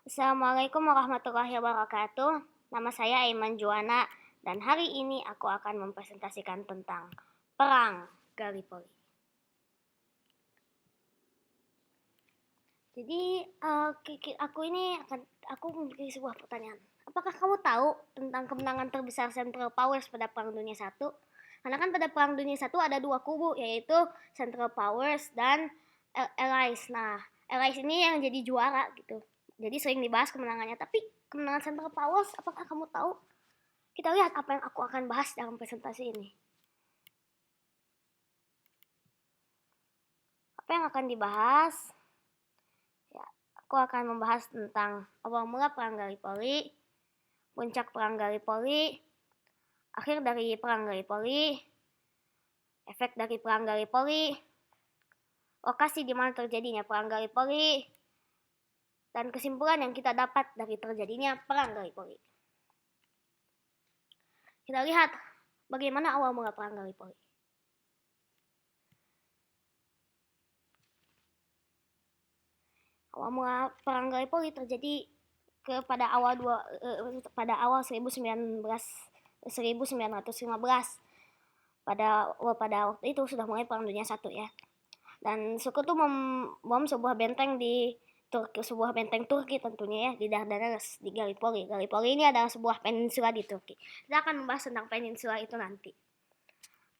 Assalamualaikum warahmatullahi wabarakatuh. Nama saya Aiman Juwana dan hari ini aku akan mempresentasikan tentang Perang Gallipoli. Jadi aku memiliki sebuah pertanyaan. Apakah kamu tahu tentang kemenangan terbesar Central Powers pada Perang Dunia I? Karena kan pada Perang Dunia I ada dua kubu, yaitu Central Powers dan Allies. Nah, Allies ini yang jadi juara gitu. Jadi sering dibahas kemenangannya. Tapi kemenangan Central Powers, apakah kamu tahu? Kita lihat apa yang aku akan bahas dalam presentasi ini. Apa yang akan dibahas? Ya, aku akan membahas tentang awal mula Perang Gallipoli, puncak Perang Gallipoli, akhir dari Perang Gallipoli, efek dari Perang Gallipoli, lokasi di mana terjadinya Perang Gallipoli, dan kesimpulan yang kita dapat dari terjadinya Perang Gallipoli. Kita lihat bagaimana awal mula Perang Gallipoli. Awal mula Perang Gallipoli terjadi pada awal 1915. Pada waktu itu sudah mulai Perang Dunia I ya. Dan Sekutu membom sebuah benteng di Turki, sebuah benteng Turki tentunya ya, di Dardanelles, di Gallipoli. Gallipoli ini adalah sebuah peninsula di Turki. Kita akan membahas tentang peninsula itu nanti.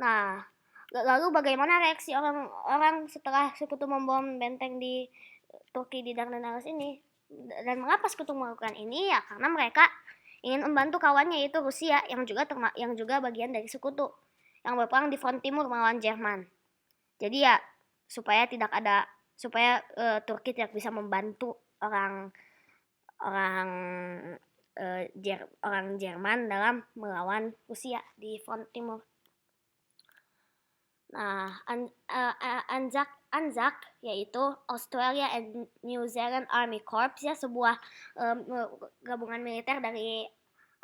Nah, lalu bagaimana reaksi orang-orang setelah Sekutu membom benteng di Turki di Dardanelles ini? Dan mengapa Sekutu melakukan ini? Ya karena mereka ingin membantu kawannya, yaitu Rusia, yang juga bagian dari Sekutu, yang berperang di front timur melawan Jerman. Jadi ya supaya Turki tidak bisa membantu orang Jerman dalam melawan Rusia di front timur. Nah, ANZAC yaitu Australia and New Zealand Army Corps ya, sebuah gabungan militer dari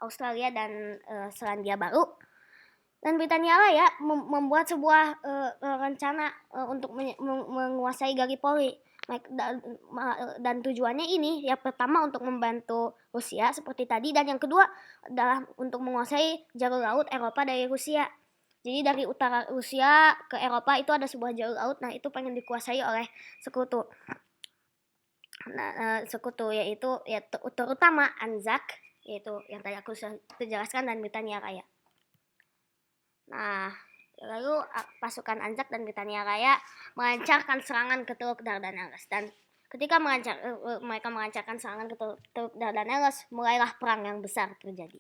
Australia dan Selandia Baru dan Britania Raya membuat sebuah rencana untuk menguasai Gallipoli. Dan tujuannya ini, yang pertama untuk membantu Rusia seperti tadi, dan yang kedua adalah untuk menguasai jalur laut Eropa dari Rusia. Jadi dari utara Rusia ke Eropa itu ada sebuah jalur laut, nah itu pengen dikuasai oleh Sekutu. Nah, Sekutu yaitu ya terutama ANZAC, yaitu yang tadi aku sudah jelaskan, dan Britania Raya. Nah, lalu pasukan ANZAC dan Britania Raya melancarkan serangan ke Teluk Dardanelles, dan ketika mereka melancarkan serangan ke Teluk Dardanelles, mulailah perang yang besar terjadi.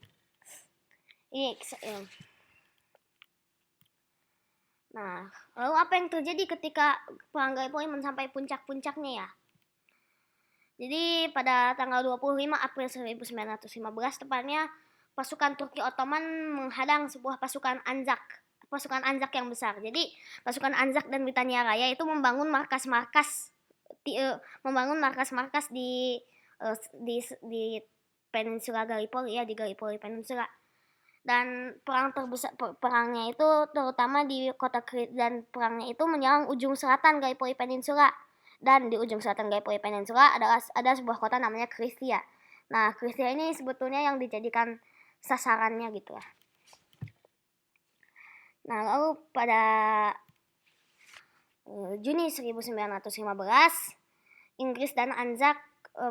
Nah, lalu apa yang terjadi ketika Perang Gallipoli mencapai puncak-puncaknya ya? Jadi pada tanggal 25 April 1915 tepatnya, pasukan Turki Ottoman menghadang sebuah pasukan ANZAC yang besar. Jadi pasukan ANZAC dan Britania Raya itu membangun markas-markas di peninsula Gallipoli ya, di Gallipoli Peninsula. Dan perangnya itu terutama di kota dan perangnya itu menyerang ujung selatan Gallipoli Peninsula. Dan di ujung selatan Gallipoli Peninsula ada sebuah kota namanya Krithia. Nah, Krithia ini sebetulnya yang dijadikan sasarannya gitu ya. Nah, lalu pada Juni 1915, Inggris dan ANZAC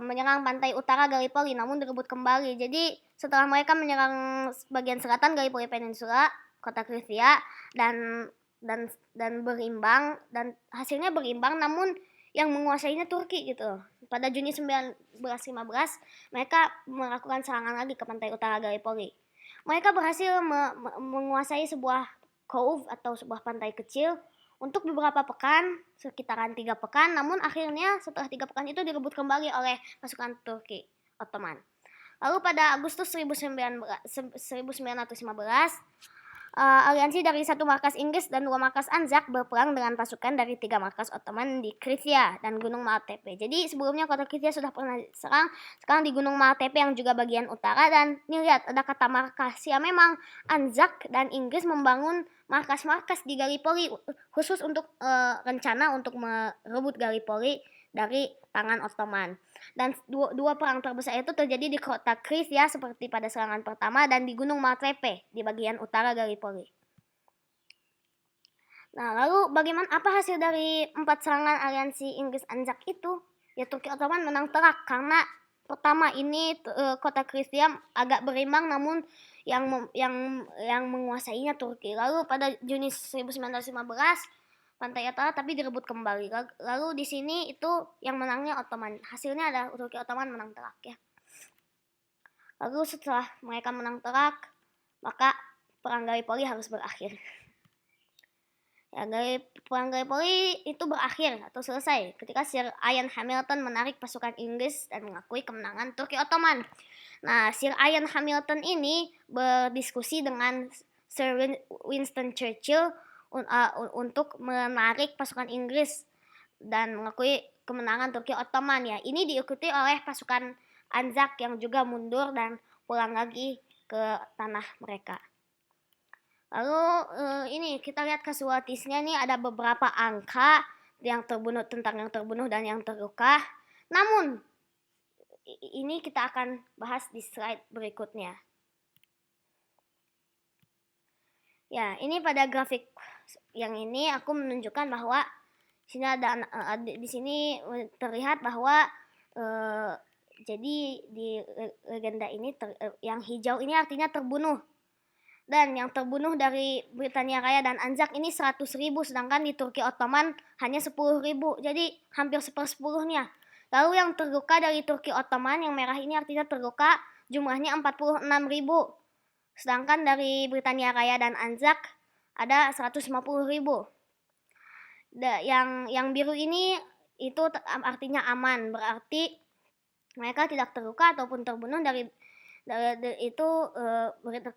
menyerang pantai utara Gallipoli, namun direbut kembali. Jadi setelah mereka menyerang bagian selatan Gallipoli Peninsula, kota Krithia, dan berimbang, dan hasilnya berimbang, namun yang menguasainya Turki gitu. Pada Juni 1915, mereka melakukan serangan lagi ke pantai utara Gallipoli. Mereka berhasil menguasai sebuah cove atau sebuah pantai kecil untuk beberapa pekan, sekitaran 3 pekan, namun akhirnya setelah 3 pekan itu direbut kembali oleh pasukan Turki Ottoman. Lalu pada Agustus 1915, aliansi dari 1 markas Inggris dan 2 markas ANZAC berperang dengan pasukan dari 3 markas Ottoman di Krithia dan Gunung Maltepe. Jadi sebelumnya kota Krithia sudah pernah diserang, sekarang di Gunung Maltepe yang juga bagian utara. Dan nih lihat ada kata markas, ya memang ANZAC dan Inggris membangun markas-markas di Gallipoli khusus untuk rencana untuk merebut Gallipoli dari tangan Ottoman. Dan dua perang terbesar itu terjadi di kota Kris ya, seperti pada serangan pertama, dan di Gunung Maltepe di bagian utara Gallipoli. Nah, lalu bagaimana apa hasil dari 4 serangan aliansi Inggris-Anzak itu? Ya, Turki Ottoman menang telak karena pertama ini kota Krisia agak berimbang, namun yang menguasainya Turki. Lalu pada Juni 1915 pantai utara tapi direbut kembali. Lalu di sini itu yang menangnya Ottoman. Hasilnya adalah Turki Ottoman menang telak ya. Lalu setelah mereka menang telak, maka perang Gallipoli harus berakhir. Ya, perang Gallipoli itu berakhir atau selesai ketika Sir Ian Hamilton menarik pasukan Inggris dan mengakui kemenangan Turki Ottoman. Nah, Sir Ian Hamilton ini berdiskusi dengan Sir Winston Churchill untuk menarik pasukan Inggris dan mengakui kemenangan Turki Ottoman ya. Ini diikuti oleh pasukan Anzak yang juga mundur dan pulang lagi ke tanah mereka. Lalu ini kita lihat casualtiesnya nih, ada beberapa angka yang terbunuh, tentang yang terbunuh dan yang terluka. Namun ini kita akan bahas di slide berikutnya. Ya, ini pada grafik yang ini aku menunjukkan bahwa di sini terlihat bahwa jadi di legenda ini yang hijau ini artinya terbunuh. Dan yang terbunuh dari Britania Raya dan Anzak ini 100.000, sedangkan di Turki Ottoman hanya 10.000. Jadi hampir 1/10-nya. Lalu yang terluka dari Turki Ottoman yang merah ini artinya terluka, jumlahnya 46.000. Sedangkan dari Britania Raya dan Anzak ada 150.000. Yang biru ini itu artinya aman, berarti mereka tidak terluka ataupun terbunuh dari itu.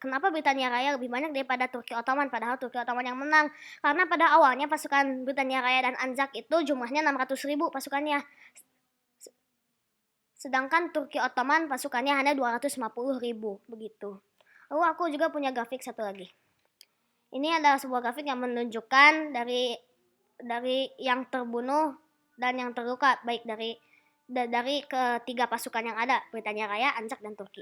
Kenapa Britania Raya lebih banyak daripada Turki Ottoman, padahal Turki Ottoman yang menang? Karena pada awalnya pasukan Britania Raya dan Anzak itu jumlahnya 600.000 pasukannya, sedangkan Turki Ottoman pasukannya hanya 250.000 begitu. Lalu aku juga punya grafik satu lagi. Ini adalah sebuah grafik yang menunjukkan dari yang terbunuh dan yang terluka, baik dari ketiga pasukan yang ada, Britania Raya, Anzak, dan Turki.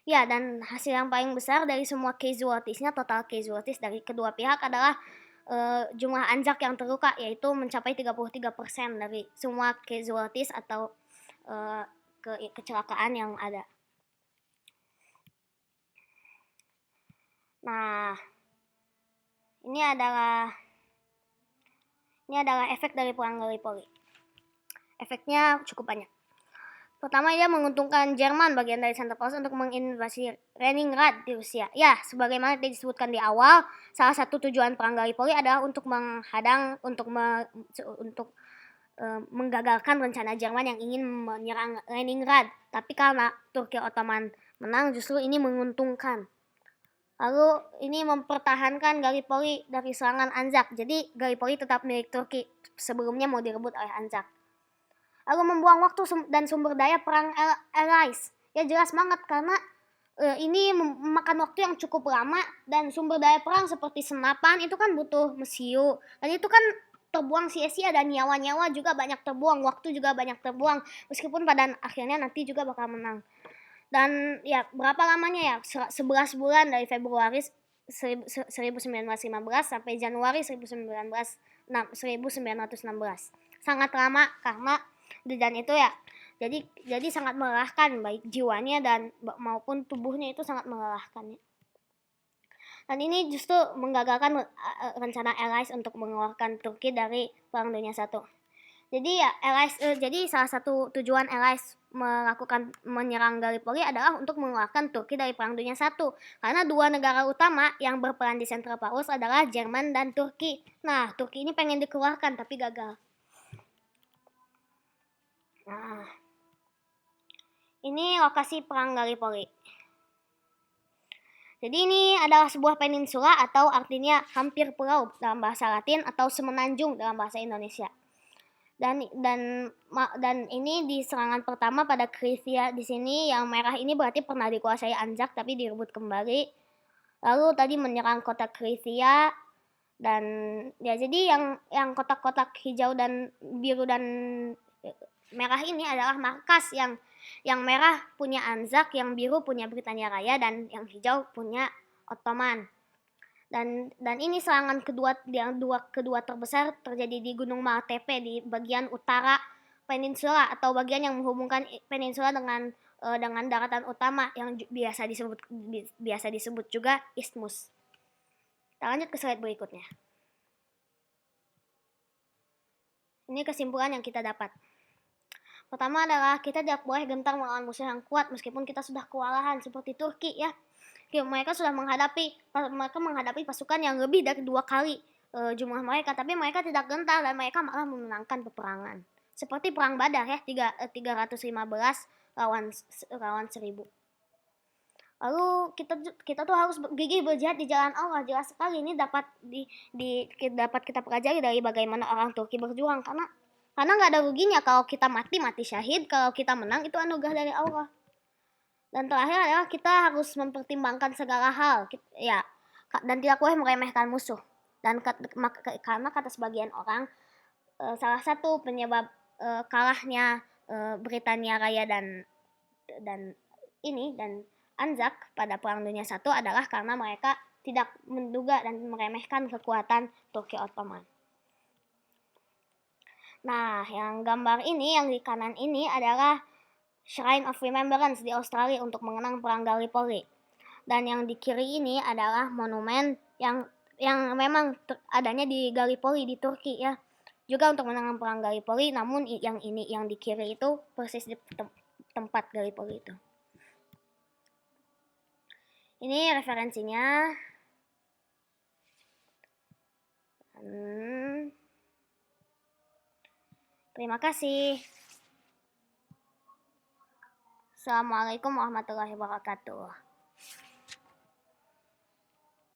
Ya, dan hasil yang paling besar dari semua casualtiesnya, total casualties dari kedua pihak adalah jumlah Anzak yang terluka, yaitu mencapai 33% dari semua casualties atau kecelakaan yang ada. Nah, ini adalah efek dari perang Gallipoli. Efeknya cukup banyak. Pertama, dia menguntungkan Jerman bagian dari Santa Claus untuk menginvasi Leningrad di Rusia. Ya, sebagaimana disebutkan di awal, salah satu tujuan perang Gallipoli adalah untuk menghadang, untuk menggagalkan rencana Jerman yang ingin menyerang Leningrad. Tapi karena Turki Ottoman menang, justru ini menguntungkan. Lalu ini mempertahankan Gallipoli dari serangan Anzak. Jadi Gallipoli tetap milik Turki, sebelumnya mau direbut oleh Anzak. Lalu membuang waktu dan sumber daya perang Allies. Ya, jelas banget karena ini memakan waktu yang cukup lama, dan sumber daya perang seperti senapan itu kan butuh mesiu, dan itu kan terbuang sia-sia, dan nyawa-nyawa juga banyak terbuang, waktu juga banyak terbuang, meskipun pada akhirnya nanti juga bakal menang. Dan ya, berapa lamanya ya? 11 bulan dari Februari 1915 sampai Januari 1916. Sangat lama karena dan itu ya jadi sangat melelahkan, baik jiwanya dan maupun tubuhnya, itu sangat melelahkan. Dan ini justru menggagalkan rencana Allies untuk mengeluarkan Turki dari Perang Dunia I. Jadi ya, Allies jadi salah satu tujuan Allies melakukan menyerang Gallipoli adalah untuk mengeluarkan Turki dari Perang Dunia I, karena dua negara utama yang berperan di Central Powers adalah Jerman dan Turki. Nah, Turki ini pengen dikeluarkan tapi gagal. Nah, ini lokasi perang Gallipoli. Jadi ini adalah sebuah peninsula atau artinya hampir pulau dalam bahasa Latin, atau semenanjung dalam bahasa Indonesia. Dan ini di serangan pertama pada Krisia di sini, yang merah ini berarti pernah dikuasai Anzak tapi direbut kembali. Lalu tadi menyerang kota Krisia, dan ya jadi yang kotak-kotak hijau dan biru dan Merah ini adalah markas yang merah punya Anzak, yang biru punya Britania Raya, dan yang hijau punya Ottoman. Dan ini serangan kedua terbesar terjadi di Gunung Maltepe di bagian utara peninsula, atau bagian yang menghubungkan peninsula dengan daratan utama yang biasa disebut juga isthmus. Kita lanjut ke slide berikutnya. Ini kesimpulan yang kita dapat. Pertama adalah kita tidak boleh gentar melawan musuh yang kuat meskipun kita sudah kewalahan, seperti Turki ya. Mereka menghadapi pasukan yang lebih dari 2 kali jumlah mereka, tapi mereka tidak gentar dan mereka malah memenangkan peperangan. Seperti perang Badar ya, 315 lawan 1000. Lalu kita tuh harus gigih berjihad di jalan Allah. Jelas sekali ini dapat kita pelajari dari bagaimana orang Turki berjuang, karena nggak ada ruginya kalau kita mati syahid, kalau kita menang itu anugerah dari Allah. Dan terakhir adalah kita harus mempertimbangkan segala hal ya, dan tidak boleh meremehkan musuh. Dan karena kata sebagian orang, salah satu penyebab kalahnya Britania Raya dan Anzak pada Perang Dunia I adalah karena mereka tidak menduga dan meremehkan kekuatan Turki Ottoman. Nah, yang gambar ini, yang di kanan ini adalah Shrine of Remembrance di Australia untuk mengenang Perang Gallipoli. Dan yang di kiri ini adalah monumen yang memang adanya di Gallipoli di Turki ya. Juga untuk mengenang Perang Gallipoli, namun yang di kiri itu persis di tempat Gallipoli itu. Ini referensinya. Terima kasih. Assalamualaikum warahmatullahi wabarakatuh.